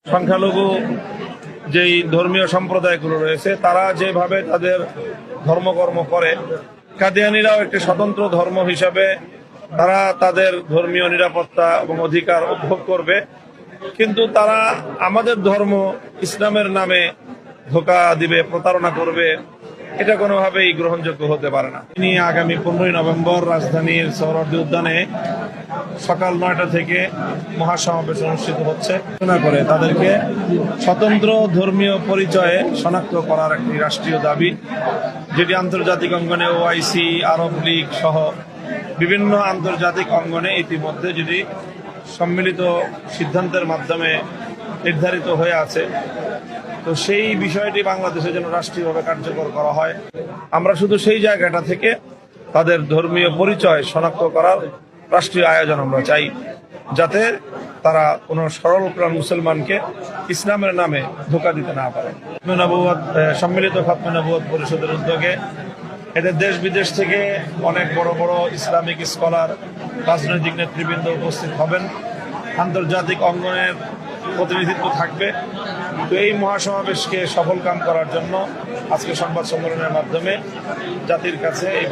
সংখ্যালঘু যেই ধর্মীয় সম্প্রদায়গুলো রয়েছে তারা যেভাবে তাদের ধর্মকর্ম করে, কাদিয়ানীরাও একটি স্বতন্ত্র ধর্ম হিসাবে তারা তাদের ধর্মীয় নিরাপত্তা এবং অধিকার উপভোগ করবে। কিন্তু তারা আমাদের ধর্ম ইসলামের নামে ধোঁকা দিবে, প্রতারণা করবে, এটা কোনোভাবেই গ্রহণযোগ্য হতে পারে না। তিনি আগামী 15ই নভেম্বর রাজধানীর সোহরাওয়ার্দী উদ্যানে সকাল 9টা থেকে মহাসমাবেশ অনুষ্ঠিত হচ্ছে। করে তাদেরকে স্বতন্ত্র ধর্মীয় পরিচয়ে শনাক্ত করার একটি রাষ্ট্রীয় দাবি, যেটি আন্তর্জাতিক অঙ্গনে ওআইসি, আরব লীগ সহ বিভিন্ন আন্তর্জাতিক অঙ্গনে ইতিমধ্যে যেটি সম্মিলিত সিদ্ধান্তের মাধ্যমে নির্ধারিত হয়ে আছে। তো সেই বিষয়টি বাংলাদেশে যেন রাষ্ট্রীয়ভাবে কার্যকর করা হয়। আমরা শুধু সেই জায়গাটা থেকে তাদের ধর্মীয় পরিচয় শনাক্ত করার রাষ্ট্রীয় আয়োজন আমরা চাই, যাতে তারা কোনো সরল প্রাণ মুসলমানকে ইসলামের নামে ধোঁকা দিতে না পারে। সম্মিলিত খাতমে নবুয়ত পরিষদের উদ্যোগে এতে দেশ বিদেশ থেকে অনেক বড় বড় ইসলামিক স্কলার, রাজনৈতিক নেতৃবৃন্দ উপস্থিত হবেন, আন্তর্জাতিক অঙ্গনের প্রতিনিধিত্ব থাকবে। তো এই মহাসমাবেশকে সফলকাম করার জন্য আজকে সংবাদ সম্মেলনের মাধ্যমে জাতির কাছে এই